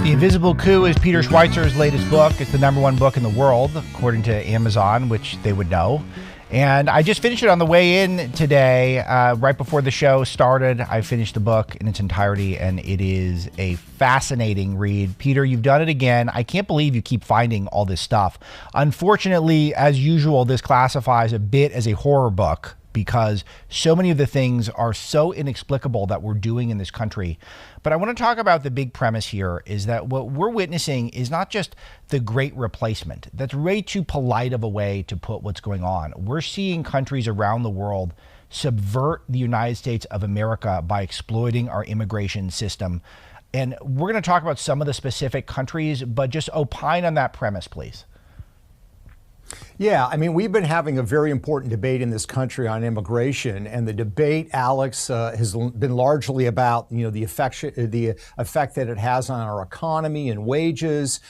The Invisible Coup is Peter Schweizer's latest book. It's the #1 book in the world, according to Amazon, which they would know. And I just finished it on the way in today, right before the show started. I finished the book in its entirety, and it is a fascinating read. Peter, you've done it again. I can't believe you keep finding all this stuff. Unfortunately, as usual, this classifies a bit as a horror book because so many of the things are so inexplicable that we're doing in this country. But I want to talk about the big premise here is that what we're witnessing is not just the great replacement. That's way too polite of a way to put what's going on. We're seeing countries around the world subvert the United States of America by exploiting our immigration system. And we're going to talk about some of the specific countries, but just opine on that premise, please. Yeah, I mean, we've been having a very important debate in this country on immigration, and the debate, Alex, has been largely about, the effect that it has on our economy and wages,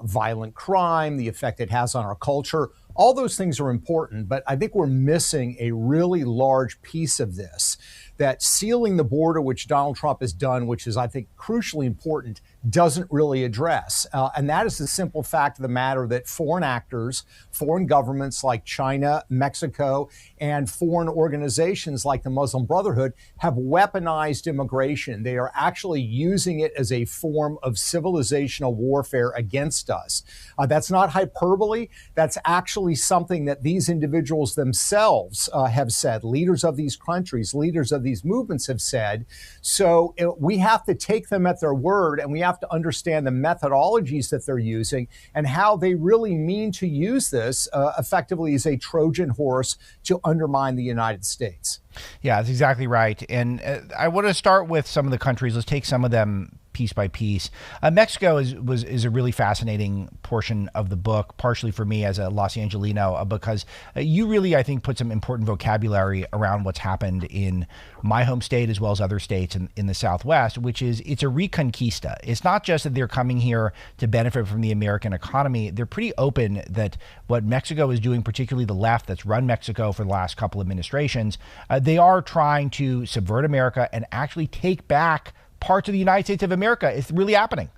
violent crime, the effect it has on our culture. All those things are important, but I think we're missing a really large piece of this, that sealing the border, which Donald Trump has done, which is, I think, crucially important, doesn't really address. And that is the simple fact of the matter that foreign actors, foreign governments like China, Mexico, and foreign organizations like the Muslim Brotherhood have weaponized immigration. They are actually using it as a form of civilizational warfare against us. That's not hyperbole. That's actually something that these individuals themselves have said. Leaders of these countries, leaders of these movements have said. So we have to take them at their word, and we have to understand the methodologies that they're using and how they really mean to use this effectively as a Trojan horse to undermine the United States. Yeah, that's exactly right. And I want to start with some of the countries. Let's take some of them piece by piece. Mexico is a really fascinating portion of the book, partially for me as a Los Angelino, because you really, I think, put some important vocabulary around what's happened in my home state as well as other states in the Southwest, which is it's a reconquista. It's not just that they're coming here to benefit from the American economy. They're pretty open that what Mexico is doing, particularly the left that's run Mexico for the last couple of administrations, they are trying to subvert America and actually take back parts of the United States of America. It's really happening.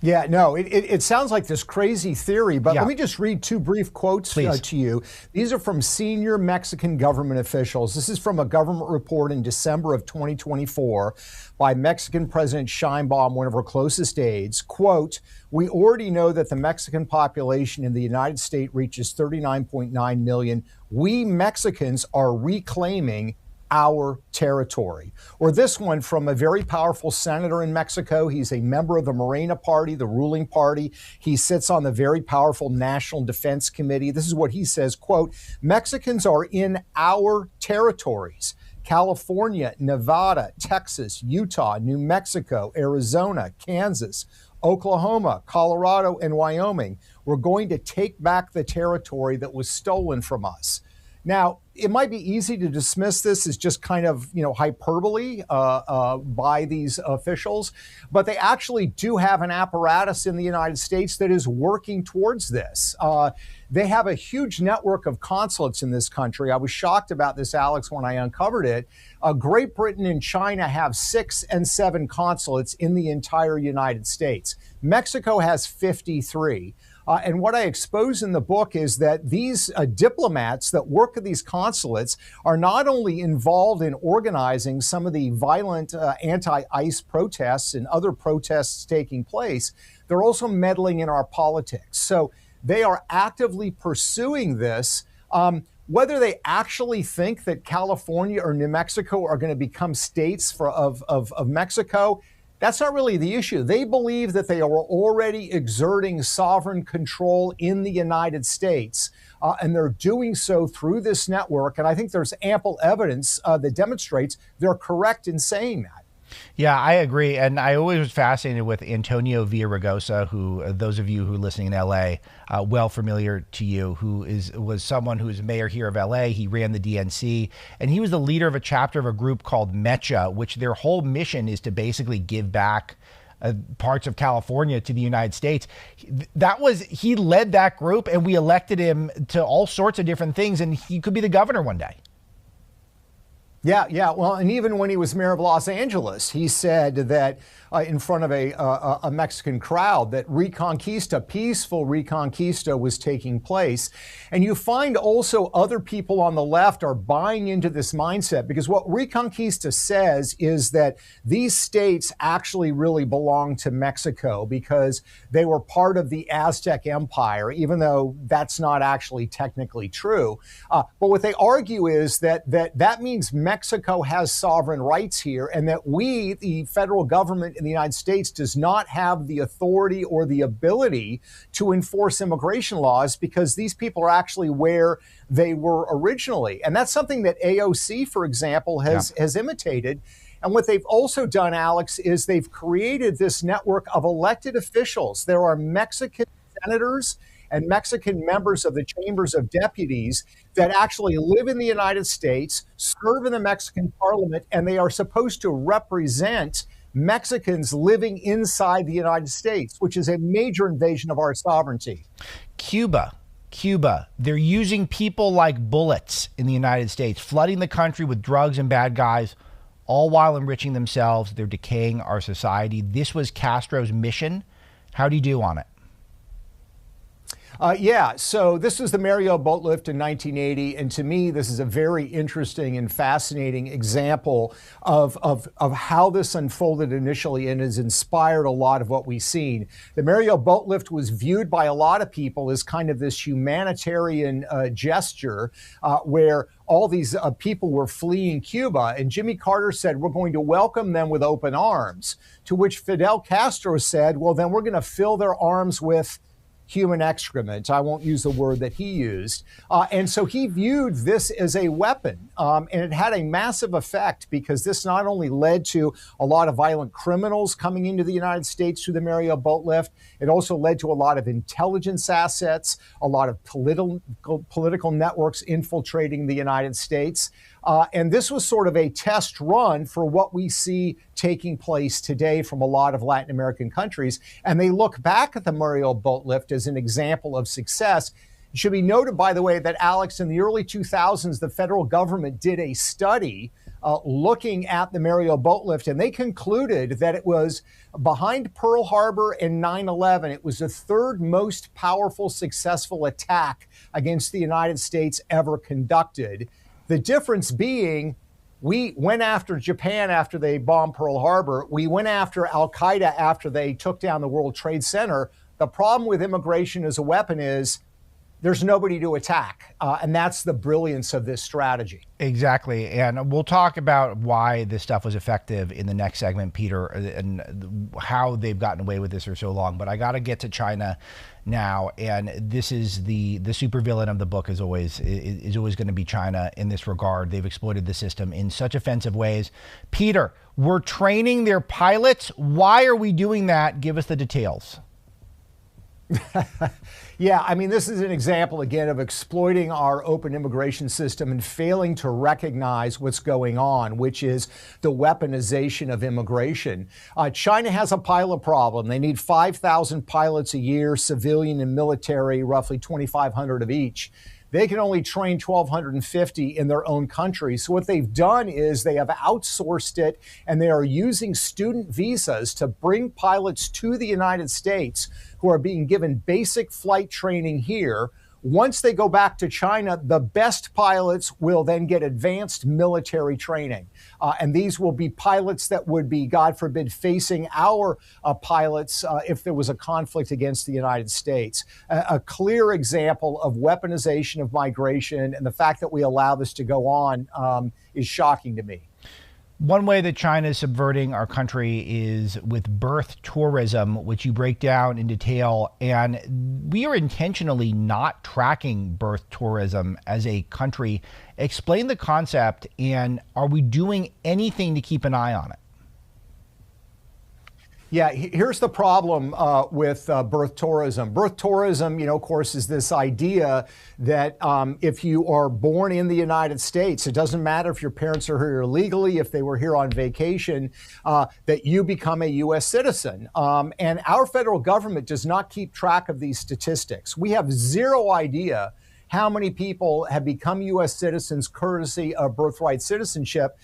Yeah, no, it sounds like this crazy theory, but let me just read two brief quotes to you. These are from senior Mexican government officials. This is from a government report in December of 2024 by Mexican President Sheinbaum, one of her closest aides. Quote, "We already know that the Mexican population in the United States reaches 39.9 million. We Mexicans are reclaiming our territory." Or this one from a very powerful senator in Mexico. He's a member of the Morena party, the ruling party. He sits on the very powerful National Defense Committee. This is what he says, quote, "Mexicans are in our territories. California, Nevada, Texas, Utah, New Mexico, Arizona, Kansas, Oklahoma, Colorado, and Wyoming. We're going to take back the territory that was stolen from us." Now, it might be easy to dismiss this as just kind of, hyperbole by these officials, but they actually do have an apparatus in the United States that is working towards this. They have a huge network of consulates in this country. I was shocked about this, Alex, when I uncovered it. Great Britain and China have 6 and 7 consulates in the entire United States. Mexico has 53. And what I expose in the book is that these diplomats that work at these consulates are not only involved in organizing some of the violent anti-ICE protests and other protests taking place, they're also meddling in our politics. So they are actively pursuing this. Whether they actually think that California or New Mexico are going to become states of Mexico, that's not really the issue. They believe that they are already exerting sovereign control in the United States, and they're doing so through this network. And I think there's ample evidence that demonstrates they're correct in saying that. Yeah, I agree. And I always was fascinated with Antonio Villaraigosa, who those of you who are listening in LA, well familiar to you, was someone who was mayor here of LA. He ran the DNC, and he was the leader of a chapter of a group called Mecha, which their whole mission is to basically give back parts of California to the United States. He led that group, and we elected him to all sorts of different things, and he could be the governor one day. Yeah. Well, and even when he was mayor of Los Angeles, he said that in front of a Mexican crowd that Reconquista, peaceful Reconquista, was taking place. And you find also other people on the left are buying into this mindset, because what Reconquista says is that these states actually really belong to Mexico because they were part of the Aztec Empire, even though that's not actually technically true. But what they argue is that means Mexico has sovereign rights here, and that we, the federal government in the United States, does not have the authority or the ability to enforce immigration laws because these people are actually where they were originally. And that's something that AOC, for example, has imitated. And what they've also done, Alex, is they've created this network of elected officials. There are Mexican senators and Mexican members of the chambers of deputies that actually live in the United States, serve in the Mexican parliament, and they are supposed to represent Mexicans living inside the United States, which is a major invasion of our sovereignty. Cuba, they're using people like bullets in the United States, flooding the country with drugs and bad guys, all while enriching themselves. They're decaying our society. This was Castro's mission. How do you do on it? So this was the Mariel boat lift in 1980, and to me, this is a very interesting and fascinating example of how this unfolded initially and has inspired a lot of what we've seen. The Mariel boat lift was viewed by a lot of people as kind of this humanitarian gesture where all these people were fleeing Cuba, and Jimmy Carter said, we're going to welcome them with open arms, to which Fidel Castro said, well, then we're going to fill their arms with human excrement. I won't use the word that he used. And so he viewed this as a weapon. And it had a massive effect because this not only led to a lot of violent criminals coming into the United States through the Mariel boat lift, it also led to a lot of intelligence assets, a lot of political networks infiltrating the United States. And this was sort of a test run for what we see taking place today from a lot of Latin American countries. And they look back at the Mariel boat lift as an example of success. It should be noted, by the way, that, Alex, in the early 2000s, the federal government did a study looking at the Mariel boat lift, and they concluded that it was behind Pearl Harbor and 9/11. It was the third most powerful, successful attack against the United States ever conducted. The difference being, we went after Japan after they bombed Pearl Harbor. We went after Al-Qaeda after they took down the World Trade Center. The problem with immigration as a weapon is there's nobody to attack. And that's the brilliance of this strategy. Exactly. And we'll talk about why this stuff was effective in the next segment, Peter, and how they've gotten away with this for so long. But I got to get to China now. And this is the supervillain of the book is always going to be China in this regard. They've exploited the system in such offensive ways. Peter, we're training their pilots. Why are we doing that? Give us the details. Yeah, I mean, this is an example, again, of exploiting our open immigration system and failing to recognize what's going on, which is the weaponization of immigration. China has a pilot problem. They need 5,000 pilots a year, civilian and military, roughly 2,500 of each. They can only train 1,250 in their own country. So what they've done is they have outsourced it, and they are using student visas to bring pilots to the United States who are being given basic flight training here. Once they go back to China, the best pilots will then get advanced military training. And these will be pilots that would be, God forbid, facing our pilots if there was a conflict against the United States. A clear example of weaponization of migration, and the fact that we allow this to go on is shocking to me. One way that China is subverting our country is with birth tourism, which you break down in detail. And we are intentionally not tracking birth tourism as a country. Explain the concept, and are we doing anything to keep an eye on it? Yeah, here's the problem with birth tourism. Birth tourism, of course, is this idea that if you are born in the United States, it doesn't matter if your parents are here illegally, if they were here on vacation, that you become a U.S. citizen. And our federal government does not keep track of these statistics. We have zero idea how many people have become U.S. citizens courtesy of birthright citizenship,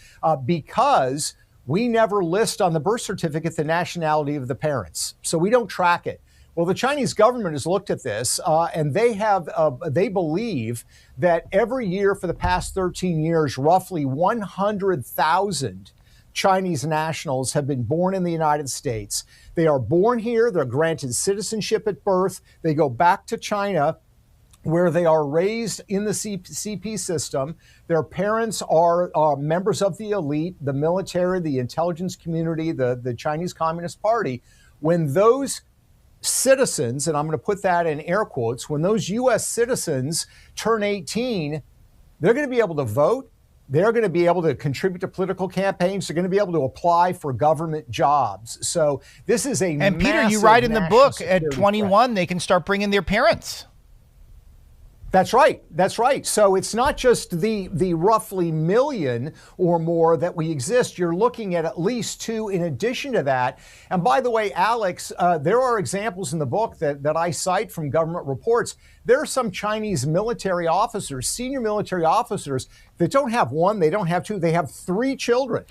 because we never list on the birth certificate the nationality of the parents. So we don't track it. Well, the Chinese government has looked at this, and they believe that every year for the past 13 years, roughly 100,000 Chinese nationals have been born in the United States. They are born here, they're granted citizenship at birth, they go back to China, where they are raised in the CP system. Their parents are members of the elite, the military, the intelligence community, the Chinese Communist Party. When those citizens, and I'm going to put that in air quotes, when those U.S. citizens turn 18, they're going to be able to vote. They're going to be able to contribute to political campaigns. They're going to be able to apply for government jobs. So this is a And Peter, you write in the book at 21, they can start bringing their parents. That's right. That's right. So it's not just the roughly million or more that we exist. You're looking at least two in addition to that. And by the way, Alex, there are examples in the book that I cite from government reports. There are some Chinese military officers, senior military officers, that don't have one, they don't have two, they have three children.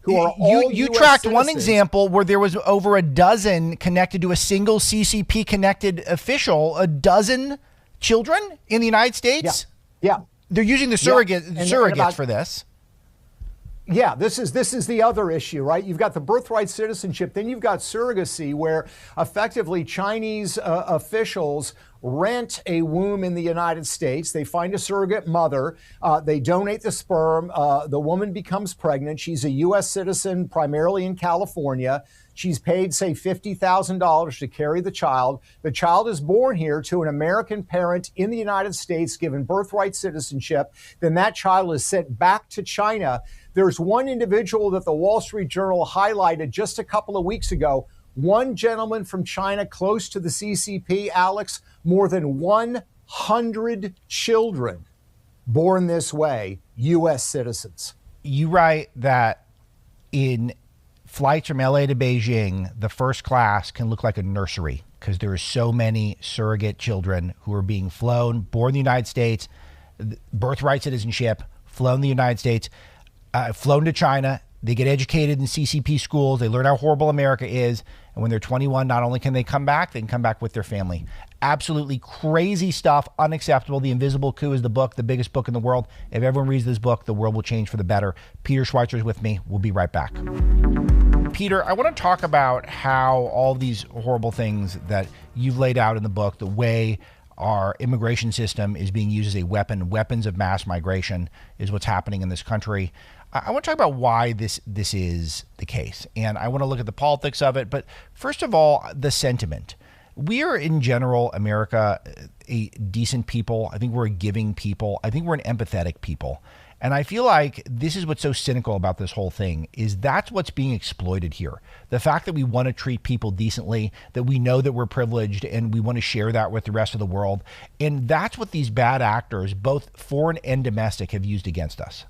Who are all you US tracked citizens. One example where there was over a dozen connected to a single CCP connected official, a dozen children in the United States? Yeah. They're using the surrogates for this. Yeah, this is the other issue, right? You've got the birthright citizenship, then you've got surrogacy, where effectively Chinese officials rent a womb in the United States. They find a surrogate mother. They donate the sperm. The woman becomes pregnant. She's a U.S. citizen, primarily in California. She's paid, say, $50,000 to carry the child. The child is born here to an American parent in the United States, given birthright citizenship. Then that child is sent back to China. There's one individual that the Wall Street Journal highlighted just a couple of weeks ago. One gentleman from China close to the CCP, Alex, more than 100 children born this way, U.S. citizens. You write that in flights from LA to Beijing, the first class can look like a nursery because there are so many surrogate children who are being flown, born in the United States, birthright citizenship, flown in the United States, flown to China. They get educated in CCP schools. They learn how horrible America is. And when they're 21, not only can they come back, they can come back with their family. Absolutely crazy stuff, unacceptable. The Invisible Coup is the book, the biggest book in the world. If everyone reads this book, the world will change for the better. Peter Schweizer is with me. We'll be right back. Peter, I want to talk about how all these horrible things that you've laid out in the book, the way our immigration system is being used as a weapon, weapons of mass migration is what's happening in this country. I want to talk about why this is the case, and I want to look at the politics of it. But first of all, the sentiment. We are, in general, America, a decent people. I think we're a giving people. I think we're an empathetic people. And I feel like this is what's so cynical about this whole thing, is that's what's being exploited here. The fact that we want to treat people decently, that we know that we're privileged and we want to share that with the rest of the world. And that's what these bad actors, both foreign and domestic, have used against us.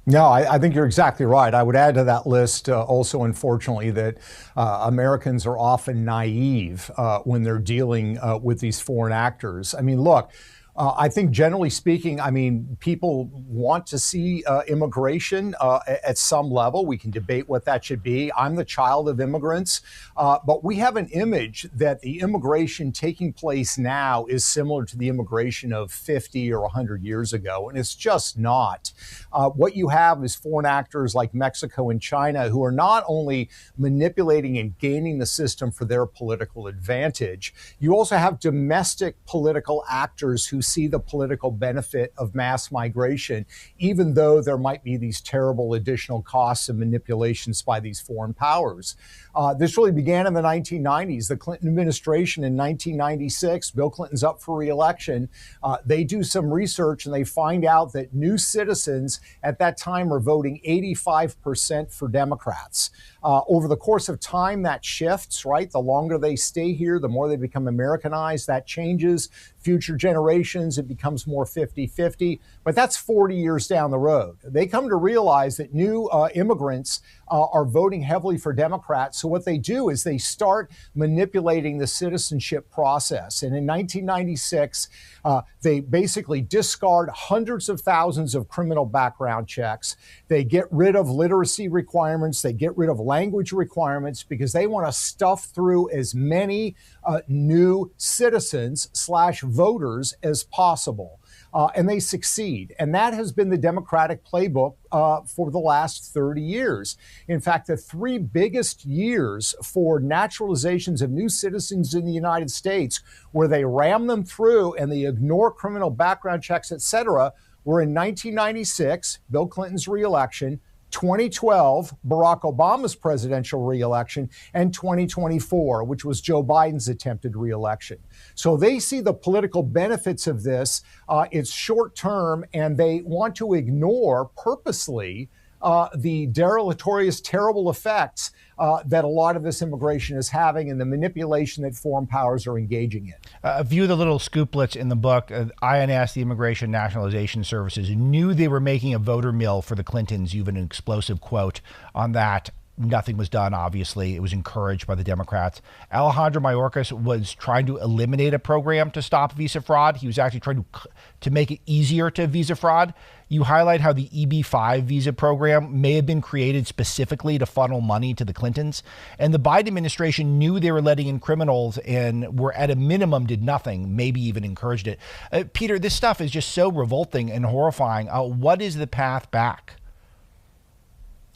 No, I think you're exactly right. I would add to that list also, unfortunately, that Americans are often naive when they're dealing with these foreign actors. I mean, look, I think generally speaking, I mean, people want to see immigration at some level. We can debate what that should be. I'm the child of immigrants, but we have an image that the immigration taking place now is similar to the immigration of 50 or 100 years ago, and it's just not. What you have is foreign actors like Mexico and China who are not only manipulating and gaining the system for their political advantage, you also have domestic political actors who see the political benefit of mass migration, even though there might be these terrible additional costs and manipulations by these foreign powers. This really began in the 1990s. The Clinton administration in 1996, Bill Clinton's up for re-election. They do some research and they find out that new citizens at that time are voting 85% for Democrats. Over the course of time, that shifts, right? The longer they stay here, the more they become Americanized. That changes. Future generations, it becomes more 50-50. But that's 40 years down the road. They come to realize that new immigrants are voting heavily for Democrats. So what they do is they start manipulating the citizenship process. And in 1996, they basically discard hundreds of thousands of criminal background checks. They get rid of literacy requirements. They get rid of language requirements because they want to stuff through as many new citizens / voters as possible. And they succeed. And that has been the Democratic playbook for the last 30 years. In fact, the 3 biggest years for naturalizations of new citizens in the United States, where they ram them through and they ignore criminal background checks, et cetera, were in 1996, Bill Clinton's reelection, 2012, Barack Obama's presidential reelection, and 2024, which was Joe Biden's attempted reelection. So they see the political benefits of this. It's short term, and they want to ignore purposely the deleterious, terrible effects that a lot of this immigration is having and the manipulation that foreign powers are engaging in. A few of the little scooplets in the book, INS, the Immigration Nationalization Services, knew they were making a voter mill for the Clintons. You have an explosive quote on that. Nothing was done, obviously. It was encouraged by the Democrats. Alejandro Mayorkas was trying to eliminate a program to stop visa fraud. He was actually trying to make it easier to visa fraud. You highlight how the EB-5 visa program may have been created specifically to funnel money to the Clintons. And the Biden administration knew they were letting in criminals and were at a minimum did nothing, maybe even encouraged it. Peter, this stuff is just so revolting and horrifying. What is the path back?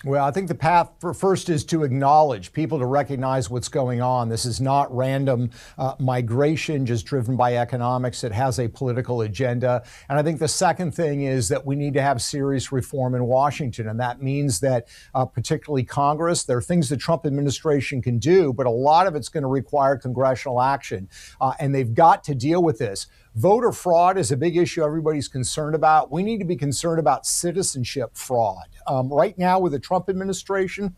Well, I think the path first is to acknowledge people to recognize what's going on. This is not random migration just driven by economics. It has a political agenda. And I think the second thing is that we need to have serious reform in Washington. And that means that particularly Congress, there are things the Trump administration can do, but a lot of it's going to require congressional action. And they've got to deal with this. Voter fraud is a big issue everybody's concerned about. We need to be concerned about citizenship fraud. Right now with the Trump administration,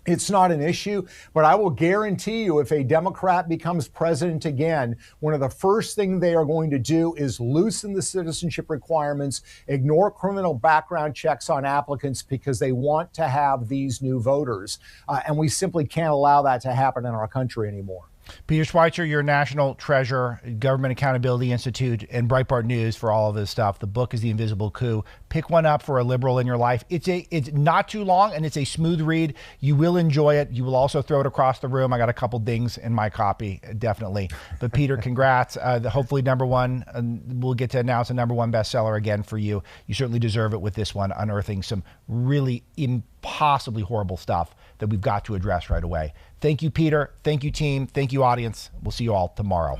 it's not an issue, but I will guarantee you if a Democrat becomes president again, one of the first things they are going to do is loosen the citizenship requirements, ignore criminal background checks on applicants because they want to have these new voters. And we simply can't allow that to happen in our country anymore. Peter Schweizer, you're a national treasure, Government Accountability Institute, and Breitbart News for all of this stuff. The book is The Invisible Coup. Pick one up for a liberal in your life. It's not too long, and it's a smooth read. You will enjoy it. You will also throw it across the room. I got a couple dings in my copy, definitely. But Peter, congrats. Hopefully number one, we'll get to announce a number one bestseller again for you. You certainly deserve it with this one, unearthing some really impossibly horrible stuff that we've got to address right away. Thank you, Peter. Thank you, team. Thank you, audience. We'll see you all tomorrow.